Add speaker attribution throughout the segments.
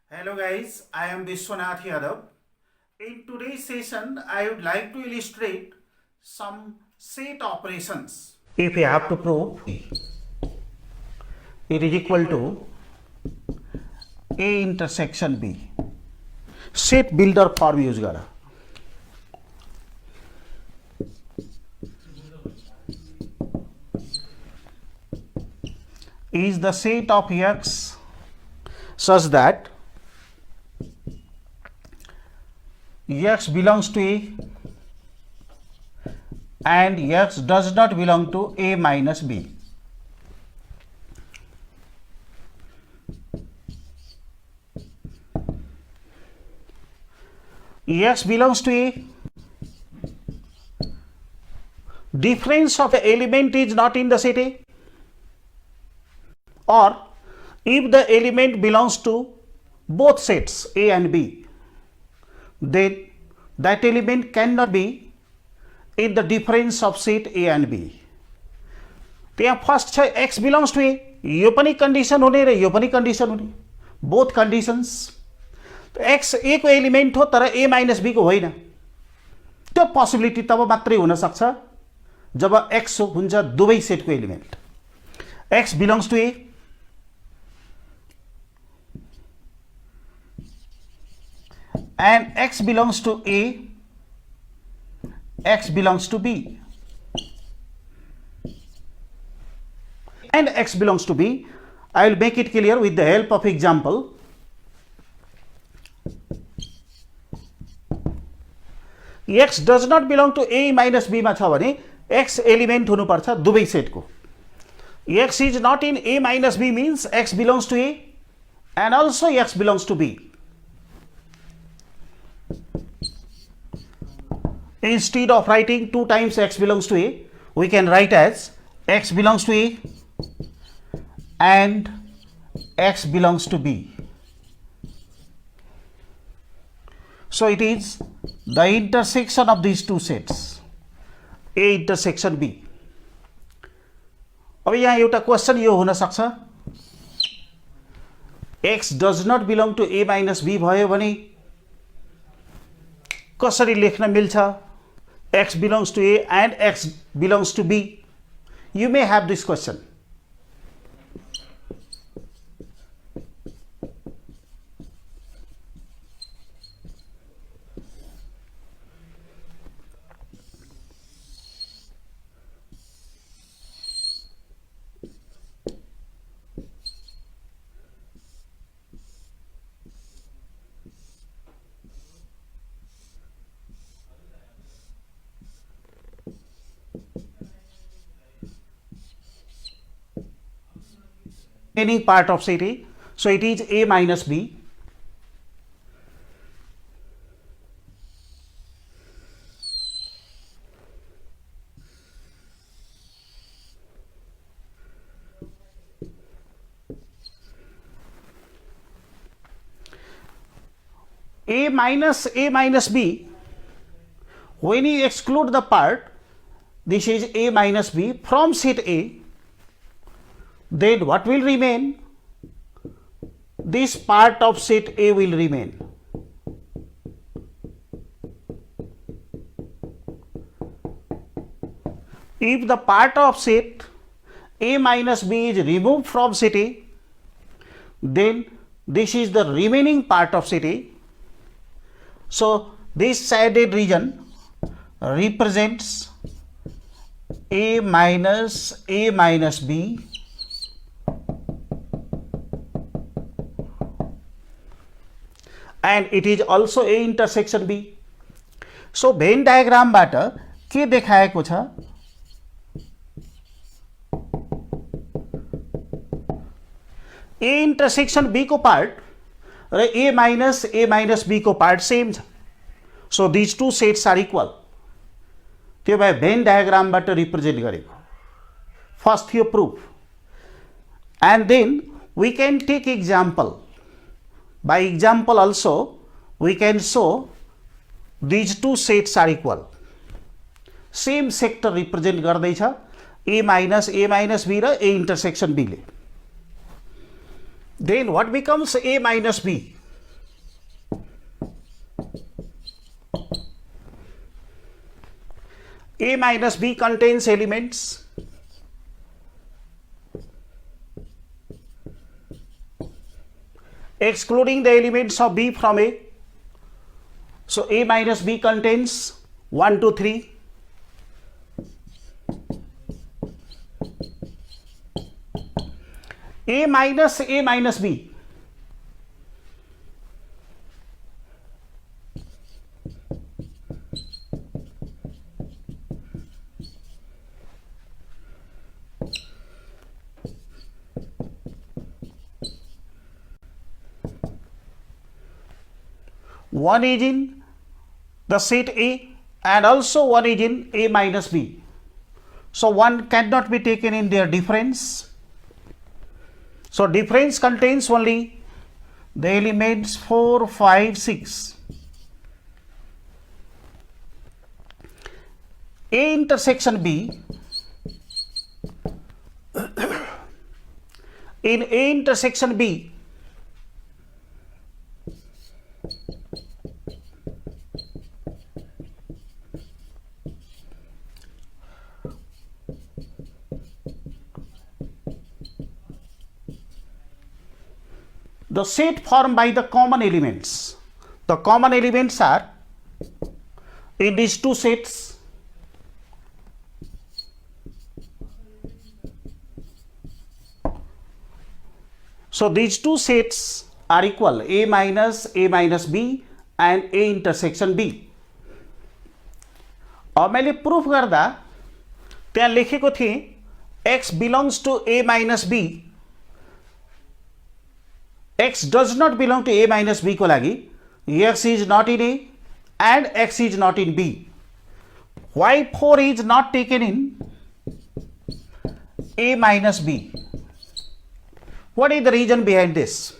Speaker 1: Hello guys, I am Vishwanath Yadav. In today's session, I would like to illustrate some set operations. If we have to prove it is equal to A intersection B, set builder form use gara. Is the set of X such that X belongs to A and X does not belong to A minus B. X belongs to A. Difference of the element is not in the set A. Or if the element belongs to both sets A and B, then that element cannot be in the difference of set A and B. त्यहाँ first छ X belongs to A, यो पनि condition हुने र यो पनि condition हुने, both conditions. X A को element हो तर A minus B को होइन. त्यो पोसिबिलिटी तब मात्रै हुन सक्छ जब X हुन्छ दुवै सेटको element. X belongs to A and X belongs to A, X belongs to B, and X belongs to B. I will make it clear with the help of example. X does not belong to A minus B मा छ भने X element हुनुपर्छ दुवै सेटको. X is not in A minus B means X belongs to A and also X belongs to B. Instead of writing 2 times X belongs to A, we can write as X belongs to A and X belongs to B. So it is the intersection of these two sets, A intersection B. अब यहाँ एउटा question यो हुन सक्छ, X does not belong to A minus B भयो भने कसरी लेख्न मिल्छ? X belongs to A and X belongs to B. You may have this question. Any part of set A, so it is A minus B. A minus B, when you exclude the part, this is A minus B from set A, then what will remain? This part of set A will remain. If the part of set A minus B is removed from set A, then this is the remaining part of set A. So this shaded region represents A minus B and it is also A intersection B. So Venn diagram बाट के देखाएको छ? A intersection B को part र A minus B को part same छ. So these two sets are equal. त्यो भए Venn diagram बाट रिप्रेजेन्ट गरेको. First yo proof. And then we can take example. By example also we can show these two sets are equal. Same sector represent गर्दैछ A minus B र A intersection B ले. Then what becomes A minus B? A minus B contains elements excluding the elements of B from A. So A minus B contains 1, 2, 3. A minus B. One is in the set A and also one is in A minus B. So one cannot be taken in their difference. So difference contains only the elements 4, 5, 6. A intersection B. In A intersection B, the set formed by the common elements. The common elements are in these two sets. So these two sets are equal, A minus B and A intersection B. अब मैले proof गर्दा त्यहाँ लेखेको थिएँ x belongs to A minus B. X does not belong to A minus B को लागि x is not in A and x is not in B. Why 4 is not taken in A minus B? What is the reason behind this?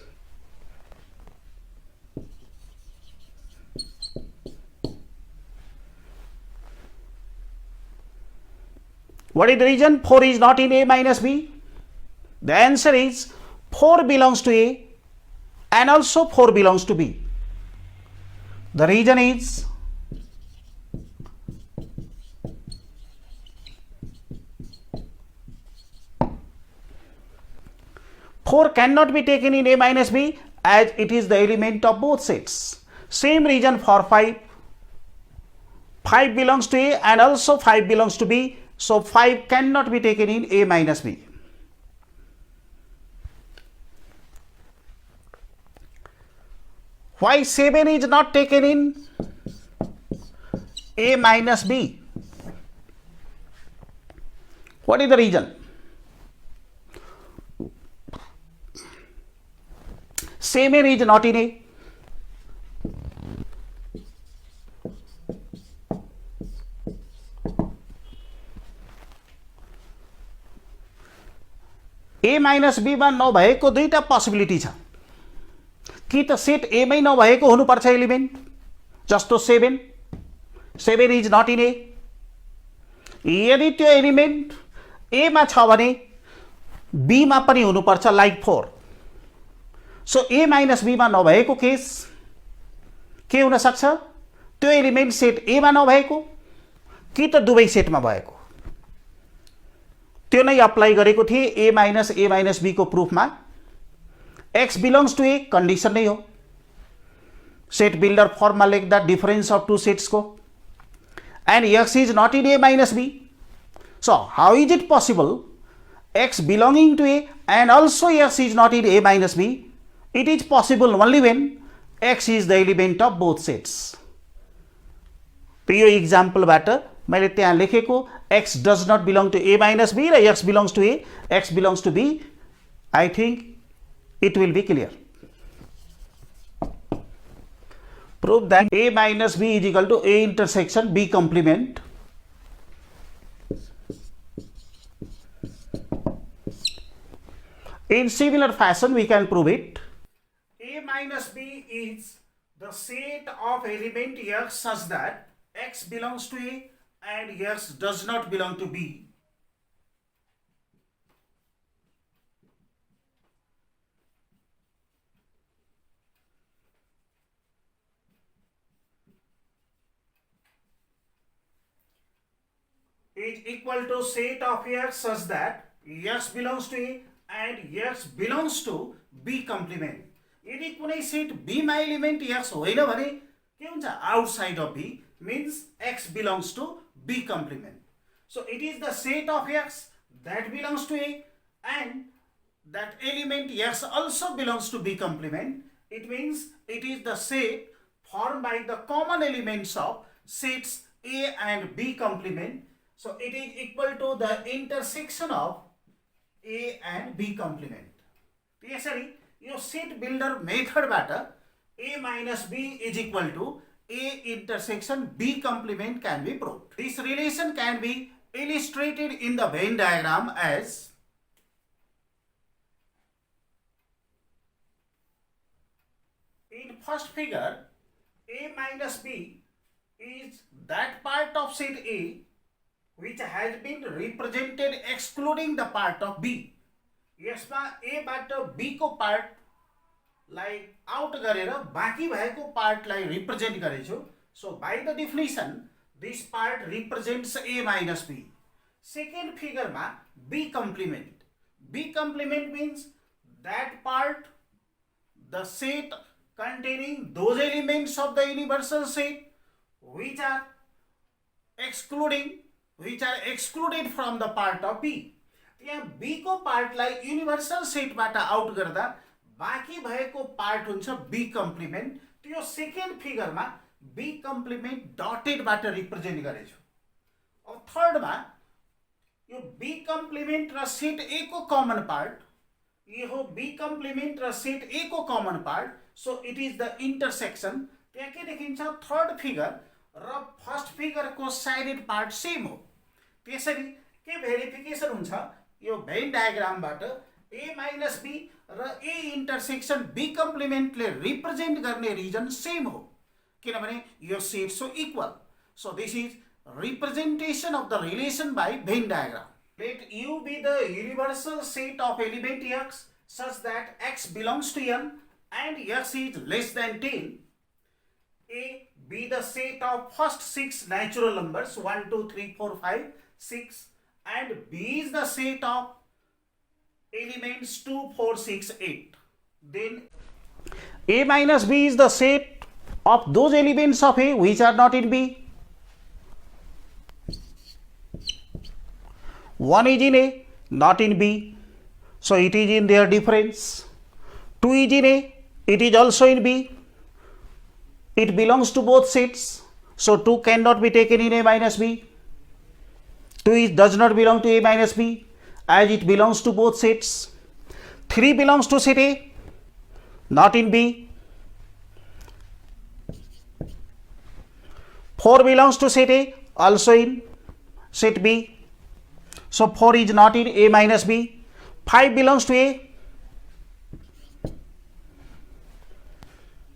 Speaker 1: What is the reason 4 is not in A minus B? The answer is 4 belongs to A and also 4 belongs to B. The reason is four cannot be taken in A minus B as it is the element of both sets. Same reason for 5. 5 belongs to A and also 5 belongs to B. So 5 cannot be taken in A minus B. Why 7 is not taken in A minus B? What is the reason? 7 is not in A. A minus B मा नभएको दुईटा possibility छ कि त set ए मै नभएको हुनुपर्छ element जस्तो 7 is not इन ए यदि त्यो एलिमेन्ट ए मा छ भने बी मा पनि हुनुपर्छ लाइक 4 सो ए माइनस बी मा नभएको केस के हुन सक्छ त्यो एलिमेन्ट सेट ए मा नभएको कि त दुवै सेटमा भएको त्यो नै अप्लाई गरेको थिए ए माइनस बी को प्रुफमा x belongs to A condition नहीं हो सेट बिल्डर फॉर्म में लेख्दा डिफरेंस ऑफ टू सेट्स को and x is not in A minus B. So how is it possible x belonging to A and also x is not in A minus B? It is possible only when x is the element of both sets. तो यो example बाट मैले त्यहाँ लेखेको x does not belong to A minus B raw x belongs to A, x belongs to B. I think it will be clear. Prove that A minus B is equal to A intersection B complement. In similar fashion, we can prove it. A minus B is the set of element x such that x belongs to A and x does not belong to B. is equal to set of X such that X belongs to A and X belongs to B complement. यदि कुनै set B मा element X होइन भने के हुन्छ outside of B means X belongs to B complement. So it is the set of X that belongs to A and that element X also belongs to B complement. It means it is the set formed by the common elements of sets A and B complement. So it is equal to the intersection of A and B complement. यसरी यो set builder मेथडबाट A minus B is equal to A intersection B complement can be proved. This relation can be illustrated in the Venn diagram as in first figure. A minus B is that part of set A which has been represented excluding the part of B. यसमा A बाट B को part लाई out गरेर बाँकी भएको पार्टलाई represent गरेछु. So by the definition this part represents A minus B. Second फिगरमा B complement. B complement means that part, the set containing those elements of the universal set which are excluded from the part of B. यहाँ B को पार्टलाई universal सेटबाट out गर्दा बाँकी भएको part हुन्छ B complement. त्यो second फिगरमा B complement डटेडबाट represent गरेछु. अब थर्डमा यो B कम्प्लिमेन्ट र सेट A को कमन पार्ट, यो हो B कम्प्लिमेन्ट र सेट A को common part. So it is the intersection. त्यहाँ के देखिन्छ थर्ड फिगर र फर्स्ट फिगरको साइडेड पार्ट सेम हो. त्यसरी के भेरिफिकेसन हुन्छ यो भेन डायग्रामबाट A minus B र A intersection B complementले रिप्रेजेन्ट गर्ने रिजन सेम हो किनभने यो सेट्स हो equal. So this is representation of the relation by Venn diagram. Let U be the universal set of element X such that X belongs to N and X is less than 10. A be the set of first 6 natural numbers 1, 2, 3, 4, 5, 6 and B is the set of elements 2, 4, 6, 8. Then A minus B is the set of those elements of A which are not in B. 1 is in A, not in B, so it is in their difference. 2 is in A, it is also in B. It belongs to both sets, so 2 cannot be taken in A minus B. 2 does not belong to A minus B as it belongs to both sets. 3 belongs to set A, not in B. 4 belongs to set A, also in set B. So 4 is not in A minus B. 5 belongs to A,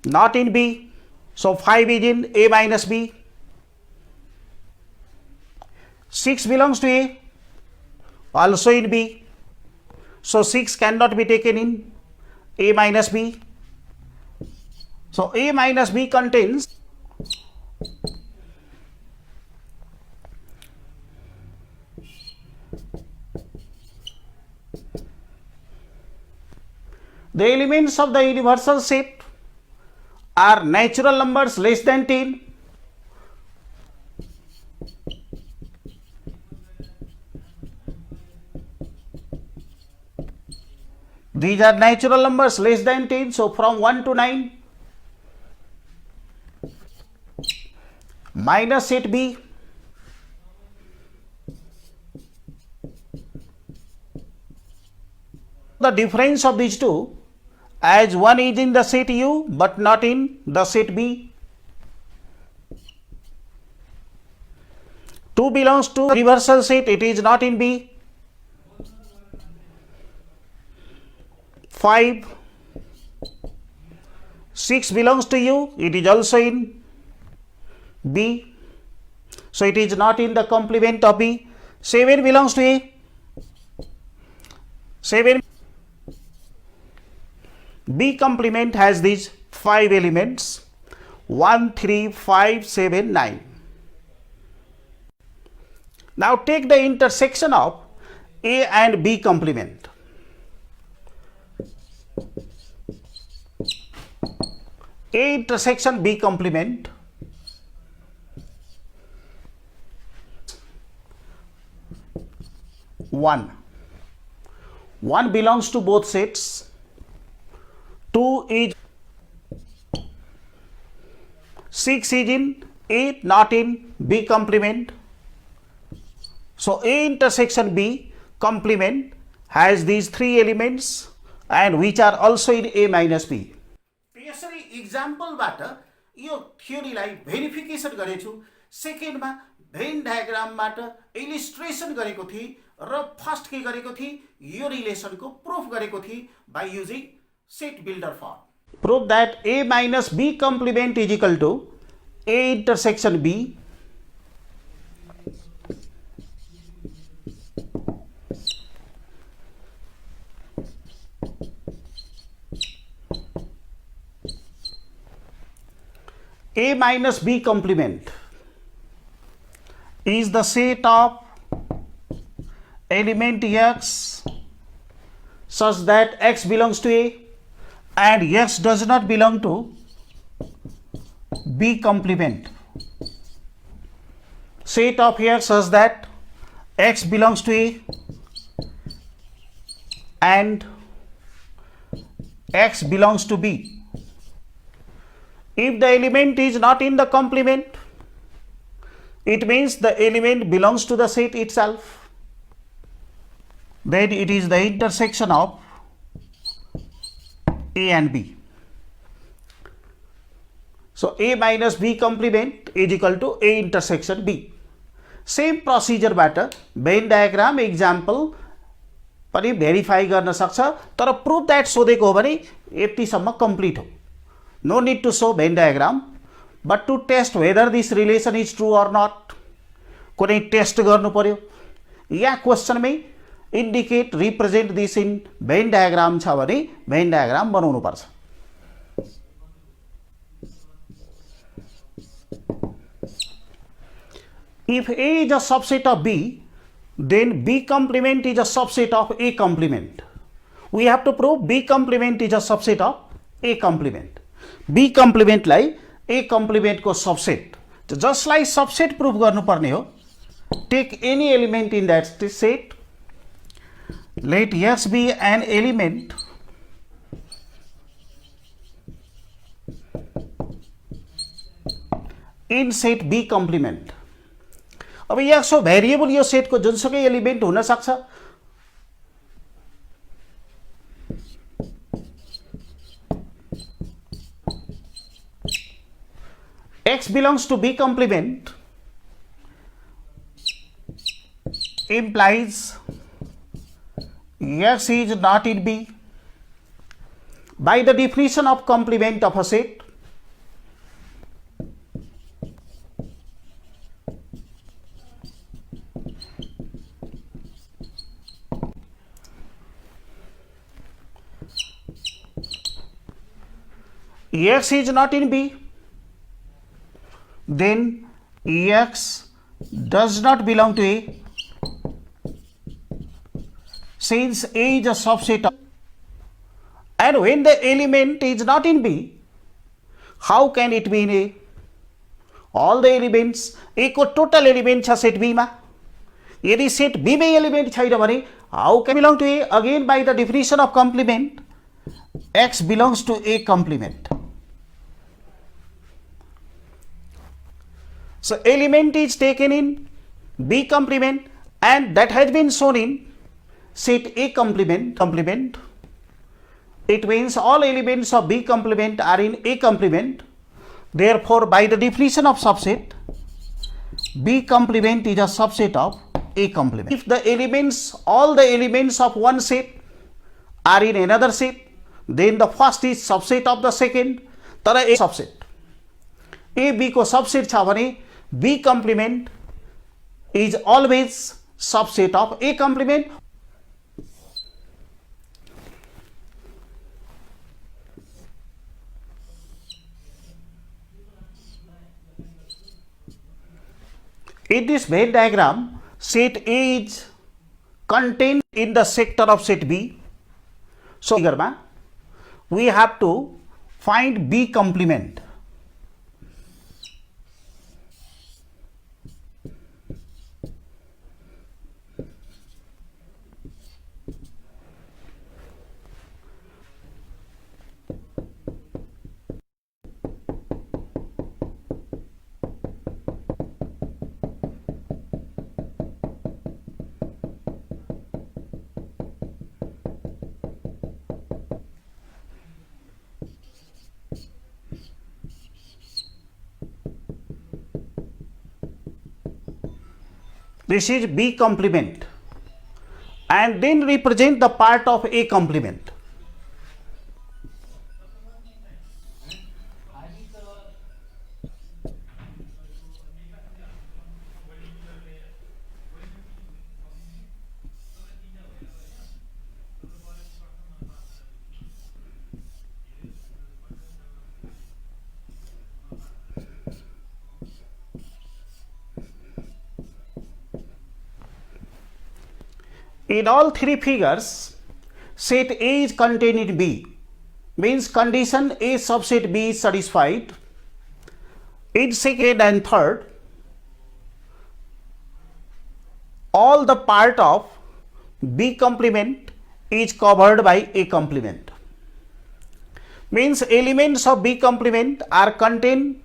Speaker 1: not in B. So 5 is in A minus B. 6 belongs to A, also in B. So 6 cannot be taken in A minus B. So A minus B contains the elements of the universal set are natural numbers less than 10. These are natural numbers less than 10, so from 1 to 9. Minus set B. The difference of these two, as one is in the set U but not in the set B. 2 belongs to reversal set, it is not in B. 5, 6 belongs to U, it is also in B, so it is not in the complement of B. 7 belongs to A, 7 B complement has these 5 elements 1, 3, 5, 7, 9. Now take the intersection of A and B complement. A intersection B complement. One belongs to both sets. 2 is 6 is in A, not in B complement. So A intersection B complement has these three elements and which are also in A minus B. यसरी इक्जाम्पलबाट यो थ्योरीलाई verification गरेछु। सेकेन्डमा भेन डायग्रामबाट illustration गरेको थिएँ र first के गरेको थिएँ यो रिलेसनको proof गरेको थिएँ by using set builder firm. Proof that A minus B complement is equal to A intersection B A minus B complement is the set of element X such that X belongs to A and X does not belong to B complement. Set of X such that X belongs to A and X belongs to B. If the element is not in the complement, it means the element belongs to the set itself. Then it is the intersection of A and B. So A minus B complement is equal to A intersection B. Same procedure बाट Venn diagram example पनि verify गर्न सक्छ, तर proof that सोधेको हो भने यतिसम्म complete हो। No need to show Venn diagram, but to test whether this relation is true or not, कुनै टेस्ट गर्नु पर्यो। यहाँ क्वेशनमै indicate represent this in Venn diagram छ भने भेन डायग्राम बनाउनु पर्छ। If A is a subset of B, then B complement is a subset of A complement. We have to prove B complement is a subset of A complement. B complement lie A complement को subset, जसलाई subset prove गर्नु पर्ने हो। Take any element in that set, let X be an element in set B complement. अब X हो variable, यो set को जुनसुकै element हुन सक्छ। X belongs to B complement implies X is not in B. By the definition of complement of a set, X is not in B, then X does not belong to A, since A is a subset of, and when the element is not in B, how can it be in A? All the elements A को total element छ set B मा, यदि set B में element छैन भने how can belong to A? Again by the definition of complement, X belongs to A complement. So element is taken in B complement and that has been shown in set A complement. It means all elements of B complement are in A complement. Therefore, by the definition of subset, B complement is a subset of A complement. If the elements, all the elements of one set are in another set, then the first is subset of the second. तर A subset, A B को subset छ भने B complement is always subset of A complement. In this Venn diagram, set A is contained in the sector of set B. So here we have to find B complement. This is B complement, and then represent the part of A complement. In all three figures, set A is contained in B, means condition A subset B is satisfied. In second and third, all the part of B complement is covered by A complement. Means elements of B complement are contained.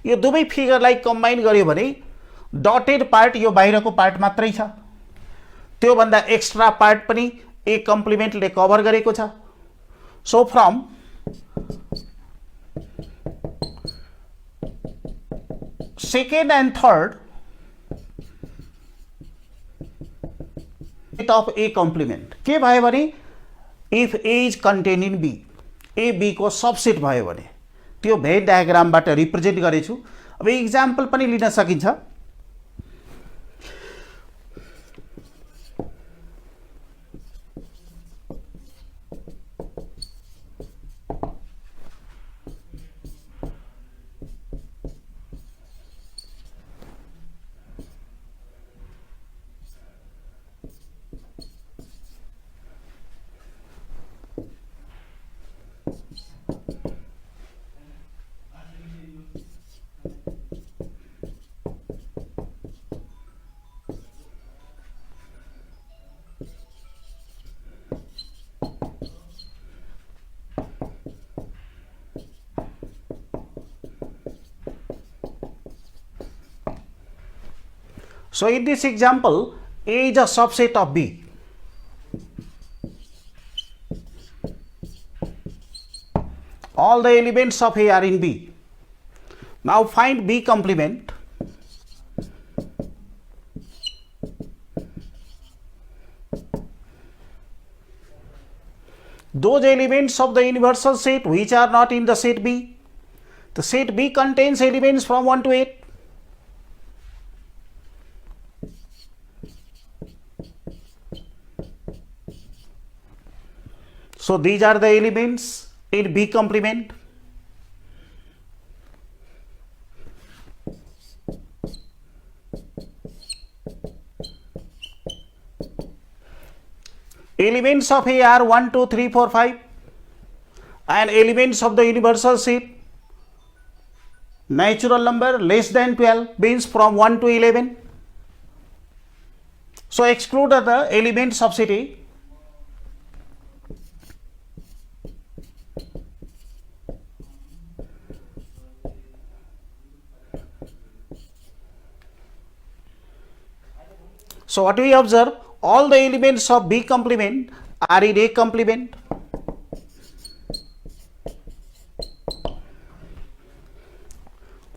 Speaker 1: यो दुवै फिगरलाई combine गर्यो भने dotted part यो बाहिरको part मात्रै छ, त्यो भन्दा extra part पनि ए कम्प्लिमेन्टले cover गरेको छ. So from second and third of A complement के भयो भने if A is contain in B, A B को सबसेट भयो भने त्यो भेन डायग्रामबाट रिप्रेजेन्ट गरेछु. अब इक्जाम्पल पनि लिन सकिन्छ. So in this example, A is a subset of B. All the elements of A are in B. Now find B complement. Those elements of the universal set which are not in the set B. The set B contains elements from 1 to 8. So these are the elements in B complement. Elements of A are 1, 2, 3, 4, 5, and elements of the universal set natural number less than 12 means from 1 to 11. So exclude the elements of set A. So what we observe, all the elements of B complement are in A complement.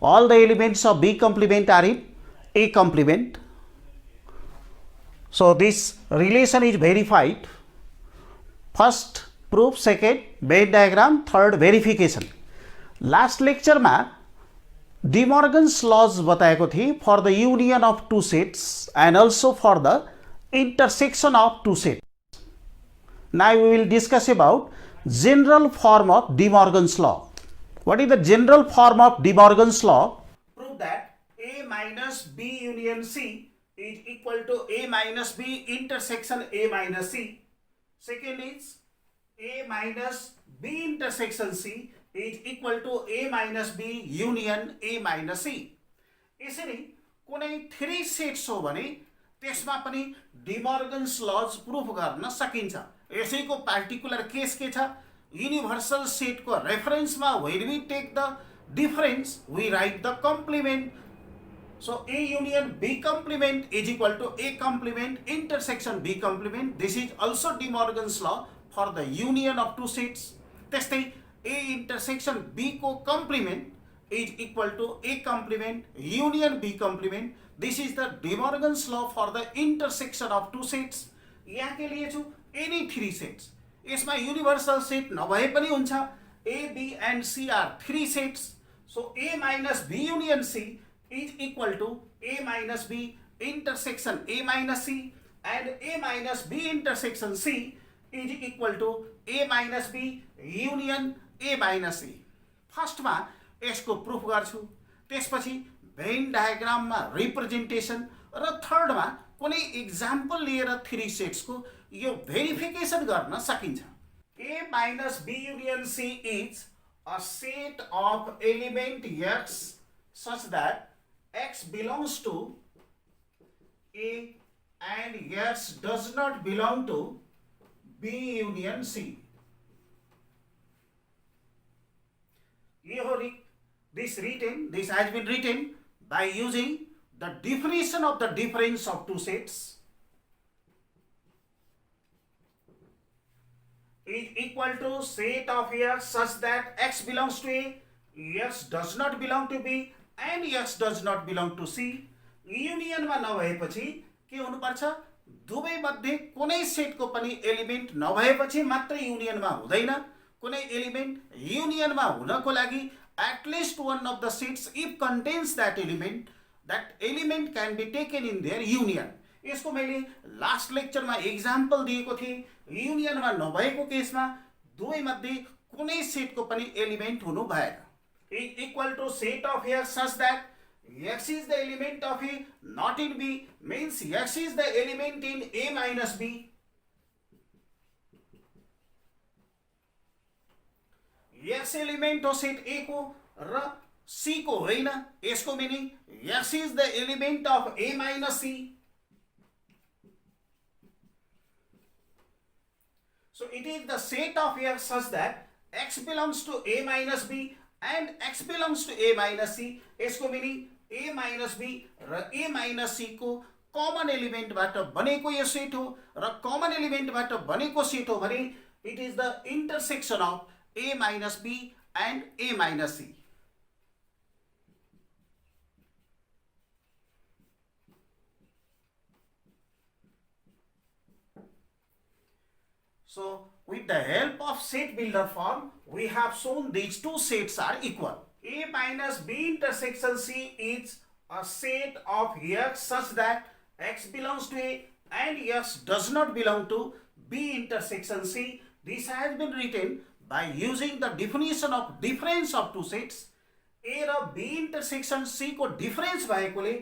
Speaker 1: All the elements of B complement are in A complement. So this relation is verified. First proof, second Venn diagram, third verification. Last lecture में De Morgan's laws बताएको थिए for the union of two sets and also for the intersection of two sets. Now we will discuss about general form of De Morgan's law. What is the general form of De Morgan's law? Prove that A minus B union C is equal to A minus B intersection A minus C. Second is A minus B intersection C is equal to A minus B union A minus C. यसरी कुनै 3 sets हो भने त्यसमा पनि डिमर्गन्स लज proof गर्न सकिन्छ। यसैको पार्टिकुलर केस के छ, युनिभर्सल सेटको रेफरेन्समा when we take the difference we write the complement. So A union B complement is equal to A complement intersection B complement. This is also De Morgan's law for the union of two sets. त्यस्तै A intersection B को complement is equal to A complement union B complement. This is the De Morgan's law for the intersection of two sets. यहाँ के लिए छु any three sets. यसमा universal set नभए पनि हुन्छ। A, B and C are three sets. So A minus B union C is equal to A minus B intersection A minus C, and A minus B intersection C is equal to A minus B union A minus C. First मा यसको proof गर्छु, त्यसपछि भेन डायग्राममा representation र third मा कुनै example लिएर three sets को यो verification गर्न सकिन्छ। A minus B union C is a set of element X such that X belongs to A and X does not belong to B union C. This has been written by using the definition of the difference of two sets is equal to set of X such that X belongs to A, X does not belong to B and X does not belong to C. युनियनमा नभएपछि के हुनुपर्छ, दुवै मध्ये कुनै सेटको पनि element नभएपछि मात्र युनियनमा हुँदैन। कुनै एलिमेन्ट युनियनमा हुनको लागि at least one of the sets if contents that element can be taken in their union. यसको मैले लास्ट लेक्चरमा एक्जाम्पल दिएको थिएँ। युनियनमा नभएको केसमा दुवै मध्ये कुनै सेटको पनि एलिमेन्ट हुनु भएन। is equal to set of X such that X is the element of A not in B, means X is the element in A minus B. X element हो सेट A को र C को होइन, यसको meaning X is the element of A minus C. So it is the set of X such that X belongs to A minus B and X belongs to A minus C. यसको meaning A minus B र A minus C को कमन एलिमेन्टबाट बनेको यो set हो र कमन एलिमेन्टबाट बनेको set हो भने it is the intersection of A minus B and A minus C. So with the help of set builder form, we have shown these two sets are equal. A minus B intersection C is a set of X such that X belongs to A and X does not belong to B intersection C. This has been written by using the definition of difference of two sets. A र B intersection C को difference भएकोले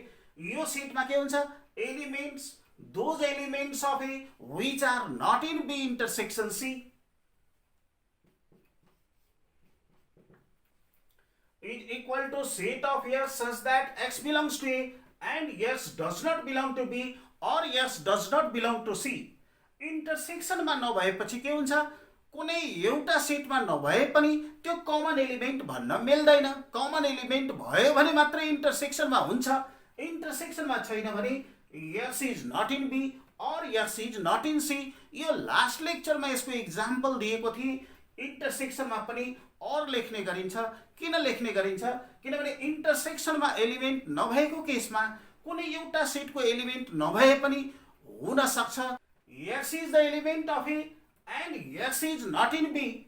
Speaker 1: यो सेटमा के हुन्छ, elements those elements of A which are not in B intersection C is equal to set of X such that X belongs to A and X does not belong to B or X does not belong to C. Intersection मा नभएपछि के हुन्छ, कुनै एउटा सेटमा नभए पनि त्यो कमन एलिमेन्ट भन्न मिल्दैन। कमन एलिमेन्ट भयो भने मात्र इंटरसेक्सनमा हुन्छ, इंटरसेक्सनमा छैन भने X is not in B or X is not in C. यो लास्ट लेक्चरमा यसको एक्जाम्पल दिएको थिए। इंटरसेक्सनमा पनि और लेख्ने गरिन्छ। किन लेख्ने गरिन्छ, किनभने इंटरसेक्सनमा एलिमेन्ट नभएको केसमा कुनै एउटा सेटको एलिमेन्ट नभए पनि हुन सक्छ। X is the element of A and X is not in B.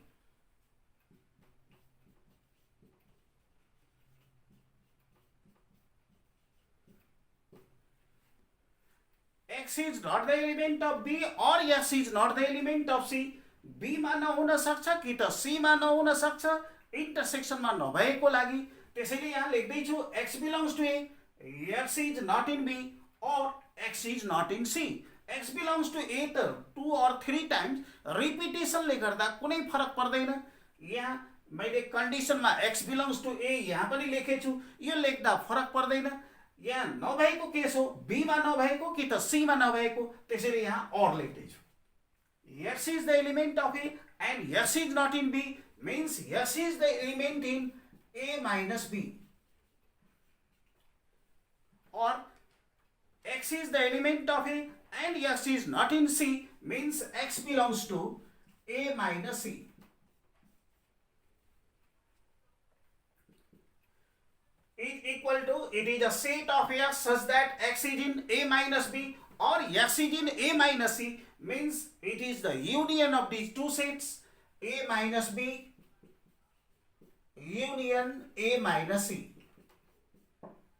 Speaker 1: X is not the element of B or X is not the element of C. B मा नहुन सक्छ कि त C मा नहुन सक्छ, इंटरसेक्सन मा नभएको लागि। त्यसैले यहाँ लेख्दै छु X belongs to A, X is not in B or X is not in C. X belongs to either 2 or 3 times. Repetition ले गर्दा कुनै फरक पर्दैन. यहाँ मैले कन्डिसनमा X belongs to A यहाँ पनि लेखेछु, यो लेख्दा फरक पर्दैन. यहाँ नभएको केस हो, B मा नभएको कि त C मा नभएको, त्यसैले यहाँ OR लेख्दैछु. X is the element of A and X is not in B means X is the element in A minus B. Or X is the element of A and X is not in C means X belongs to A minus C. Is equal to, it is a set of X such that X is in A minus B or X is in A minus C means it is the union of these two sets A minus B union A minus C.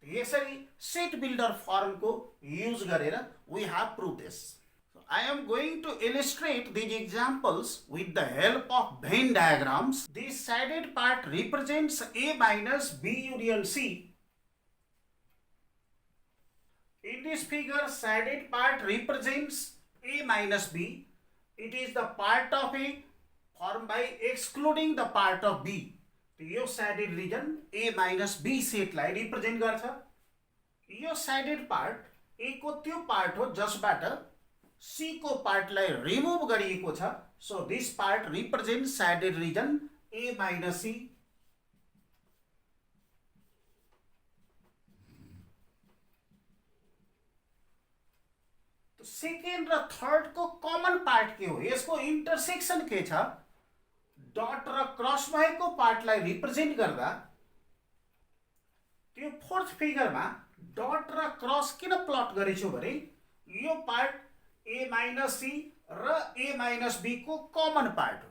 Speaker 1: यसरी set builder form को use गरेर we have proved this. So I am going to illustrate these examples with the help of Venn diagrams. This shaded part represents A minus B union C. In this figure, shaded part represents A minus B. It is the part of A formed by excluding the part of B. Yo shaded region A minus B set lie represent गर्छ. यो shaded part A को त्यो part हो जसबाट C को part लाई remove गरिएको छ. So this part represents shaded region A minus C. Second र third को कमन पार्ट के हो, यसको इंटरसेक्शन के छ, डट र क्रस भएको पार्टलाई रिप्रेजेन्ट गर्दा त्यो फोर्थ फिगरमा डट र क्रस किन प्लट गरेछु भने यो पार्ट A माइनस C र A माइनस B को कमन पार्ट हो.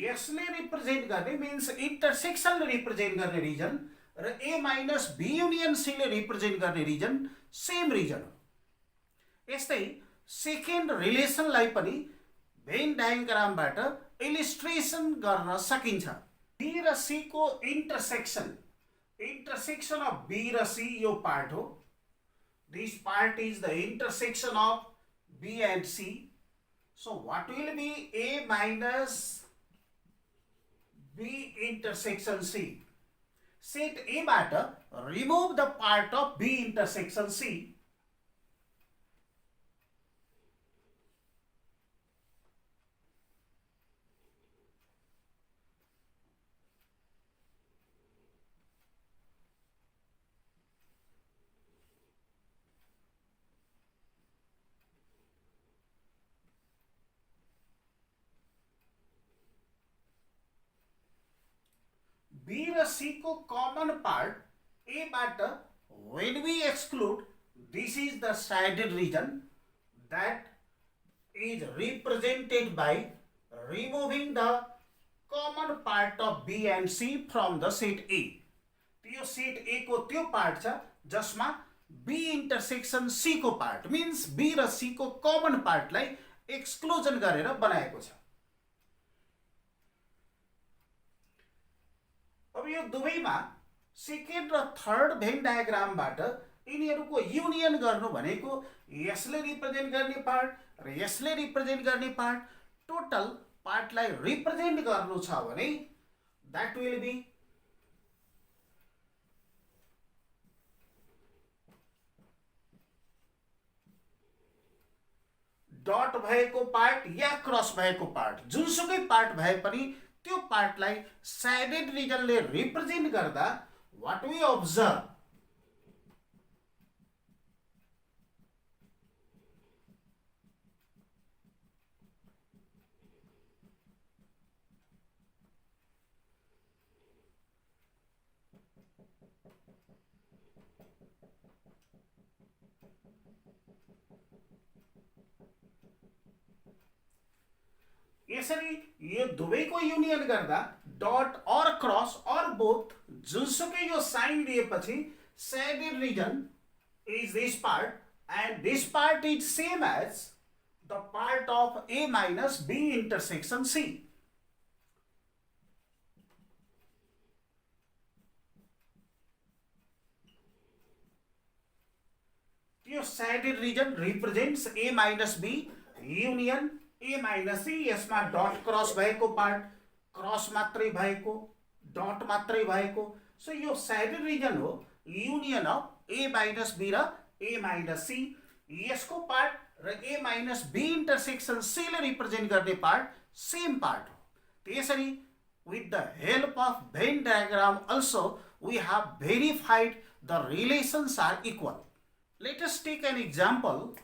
Speaker 1: यसले रिप्रेजेन्ट गर्ने मिन्स इंटरसेक्शनले रिप्रेजेन्ट गर्ने रिजन र A minus B union C ले रिप्रेजेन्ट गर्ने रिजन सेम रिजन हो. यस्तै सेकेन्ड रिलेसनलाई पनि भेन डायग्रामबाट इलिस्ट्रेसन गर्न सकिन्छ. B र C को इंटरसेक्शन अफ B र C यो पार्ट हो. This part is the intersection of B and C. So what will be A minus B intersection C? Set A बाट remove the part of B intersection C. B र C को common part A बाट when we exclude, this is the shaded region that is represented by removing the common part of B and C from the set A. त्यो set A को त्यो part छ जसमा B intersection C को part mince B र C को कमन पार्टलाई exclusion गरेर बनाएको छ. अब यो दुवैमा सेकेन्ड र थर्ड भेन डायग्रामबाट यिनीहरूको युनियन गर्नु भनेको यसले रिप्रेजेन्ट गर्ने पार्ट र यसले रिप्रेजेन्ट गर्ने पार्ट टोटल पार्टलाई रिप्रेजेन्ट गर्नु छ भने दैट विल बी डट भएको पार्ट या क्रस भएको पार्ट जुनसुकै पार्ट भए पनि त्यो पार्टलाई shaded regionले रिप्रेजेन्ट गर्दा what we observe यसरी यो दुवैको युनियन गर्दा डट और क्रस और बोथ जुनसुकै यो साइन दिएपछि shaded region is this part and this part is same as the part of A minus B intersection C. Yo shaded region represents A minus B union A minus C. यसमा dot cross भएको part, cross मात्रै भएको, dot मात्रै भएको. So यो shaded region हो union of A minus B र A minus C. यसको पार्ट र A minus B intersection C ले रिप्रेजेन्ट गर्ने पार्ट सेम पार्ट हो. त्यसरी with the help of Venn diagram also we have verified the relations are equal. Let us take an example.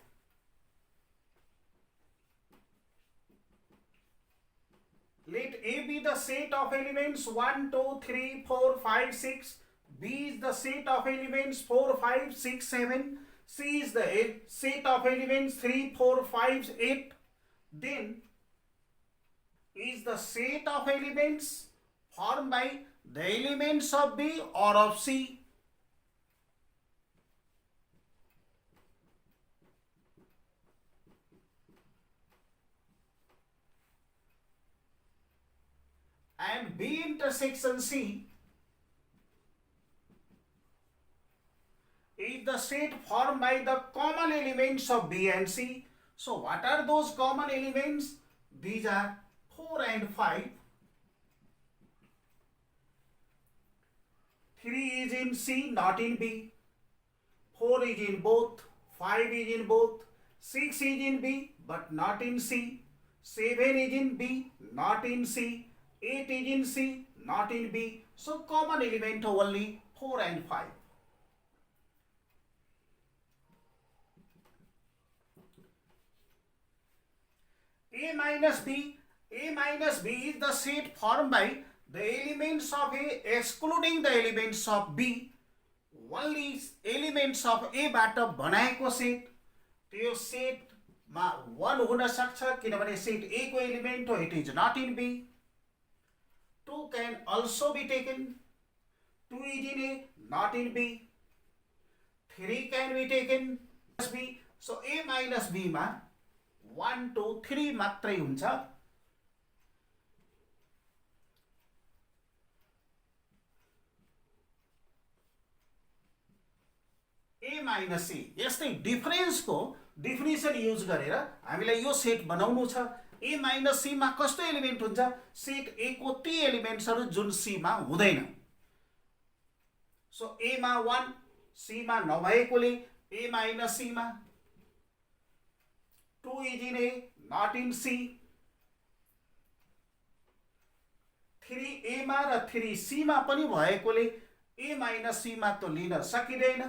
Speaker 1: Let A be the set of elements 1, 2, 3, 4, 5, 6. B is the set of elements 4, 5, 6, 7. C is the set of elements 3, 4, 5, 8. Then is the set of elements formed by the elements of B or of C. And B intersection C is the set formed by the common elements of B and C. So what are those common elements? These are 4 and 5. 3 is in C, not in B. 4 is in both. 5 is in both. 6 is in B, but not in C. 7 is in B, not in C. 8 is in C, not in B. So common element only 4 and 5. A minus B. A minus B is the set formed by the elements of A excluding the elements of B. Only elements of A बाट बनाएको set, त्यो सेटमा 1 हुन सक्छ किनभने set A को element हो, it is not in B. 2 can also be taken. 2 is in A, not in B. 3 can be taken plus B. So A minus B मा 1, 2, 3 मात्रै हुन्छ. A minus C. यस्तै डिफरेन्सको डिफिनिसन युज गरेर हामीलाई यो set बनाउनु छ. A minus C मा कस्तो एलिमेन्ट हुन्छ? सेट A को ती एलिमेन्ट्सहरू जुन C मा हुँदैन. सो A मा 1, C मा नभएकोले A minus C मा 2 is in A, not in C. 3 A मा र 3 C मा पनि भएकोले A minus C मा त लिन सकिँदैन.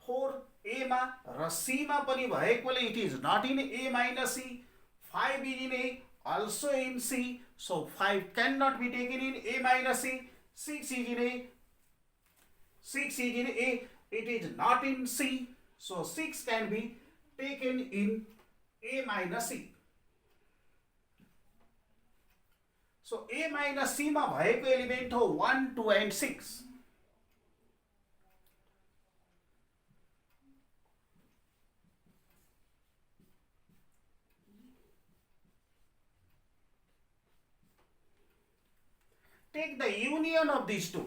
Speaker 1: 4 A मा र C मा पनि भएकोले it is not in A minus C. 5 is in A, also in C. So 5 cannot be taken in A minus C. 6 is in A. 6 is in A, it is not in C. So 6 can be taken in A minus C. So A minus C मा भएको element हो 1, 2 and 6. Take the union of these two.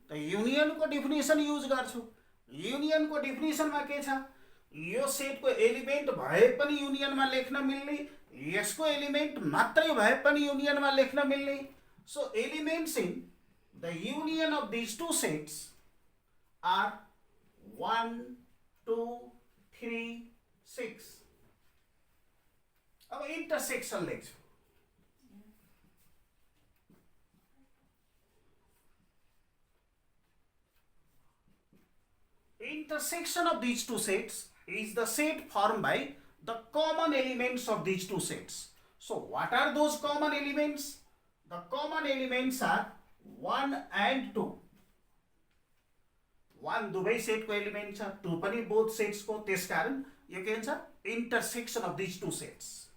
Speaker 1: The union को डिफिनिसन use गर्छु. Union को डिफिनिसन मा के छ? यो set को एलिमेन्ट भए पनि युनियन मा लेख्न मिल्ने, यसको एलिमेन्ट मात्रै भए पनि युनियन मा लेख्न मिल्ने. So elements in the union of these two sets are 1, 2, 3, 6. अब इंटरसेक्शन लेख्छु. Intersection of these two sets is the set formed by the common elements of these two sets. So what are those common elements? The common elements are 1 and 2. 1 दुवै set को element छ, 2 पनि both sets को, त्यसकारण यो के हुन्छ? intersection of these two sets.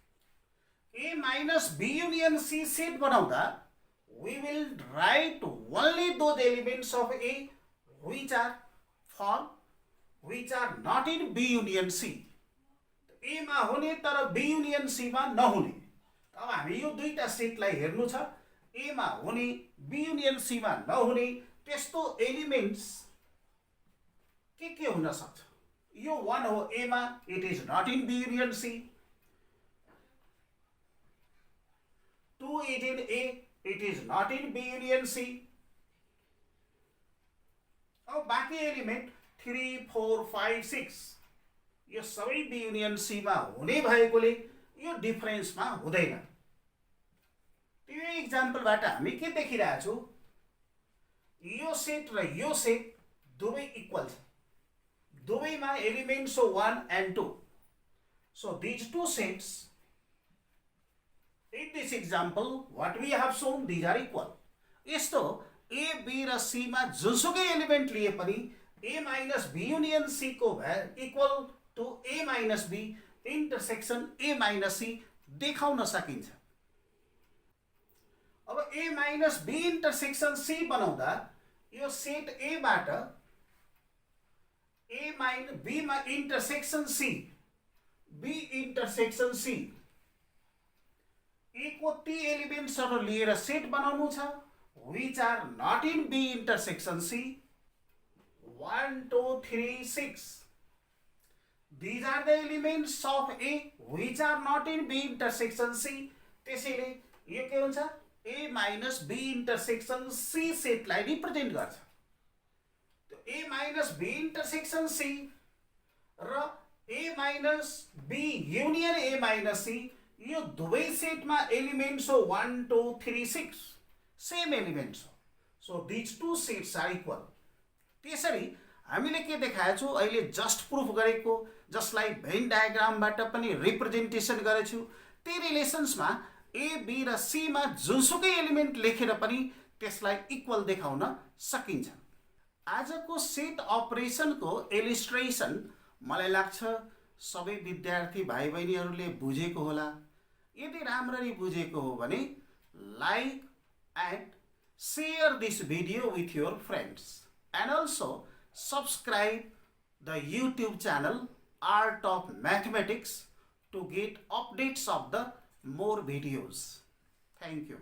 Speaker 1: A minus B union C set बनाउँदा we will write only those elements of A which are not in B union C. A मा हुने तर B union C मा नहुने. अब हामी यो दुईटा सेटलाई हेर्नु छ. A मा हुने, B union C मा नहुने त्यस्तो एलिमेन्ट्स के हुन सक्छ? यो 1 हो A मा, it is not in B union C. 2 is in A, it is not in B union C. अब बाँकी एलिमेन्ट 3, 4, 5, 6 यो सबै B युनियन C मा हुने भएकोले यो डिफरेन्समा हुँदैन। त्यो इक्जाम्पलबाट हामी के देखिरहेका छौँ, यो सेट र यो सेट दुवै इक्वल छ, दुवैमा एलिमेन्ट्स हो 1 and 2. So these two sets in this example what we have shown, these are equal. यस्तो A, B र C मा जुनसुकै एलिमेन्ट लिए पनि A minus B union C को equal to A minus B intersection A minus C देखाउन सकिन्छ। अब A minus B intersection C बनाउँदा यो सेट A बाट A minus B मा intersection C, B intersection C A को ती एलिमेन्ट्सहरु लिएर सेट बनाउनु छ which are not in B intersection C. 1, 2, 3, 6. These are the elements of A which are not in B intersection C. त्यसैले यो के हुन्छ, A minus B intersection C सेटलाई represent गर्छ। त्यो A minus B intersection C र A minus B union A minus C यो दुवै सेटमा elements हो 1, 2, 3, 6 सेम एलिमेन्ट्स हो। So these two sets are equal. त्यसरी हामीले के देखाएको छौँ, अहिले जस्ट प्रुफ गरेको, जसलाई भेन डायग्रामबाट पनि रिप्रेजेन्टेसन गरेको छु, त्यो रिलेसन्समा ए बी र सीमा जुनसुकै एलिमेन्ट लेखेर पनि त्यसलाई इक्वल देखाउन सकिन्छ। आजको सेट अपरेसनको इलिस्ट्रेसन मलाई लाग्छ सबै विद्यार्थी भाइ बहिनीहरूले बुझेको होला। यदि राम्ररी बुझेको हो भने like and share this video with your friends and also subscribe the YouTube channel Art of Mathematics to get updates of the more videos. Thank you.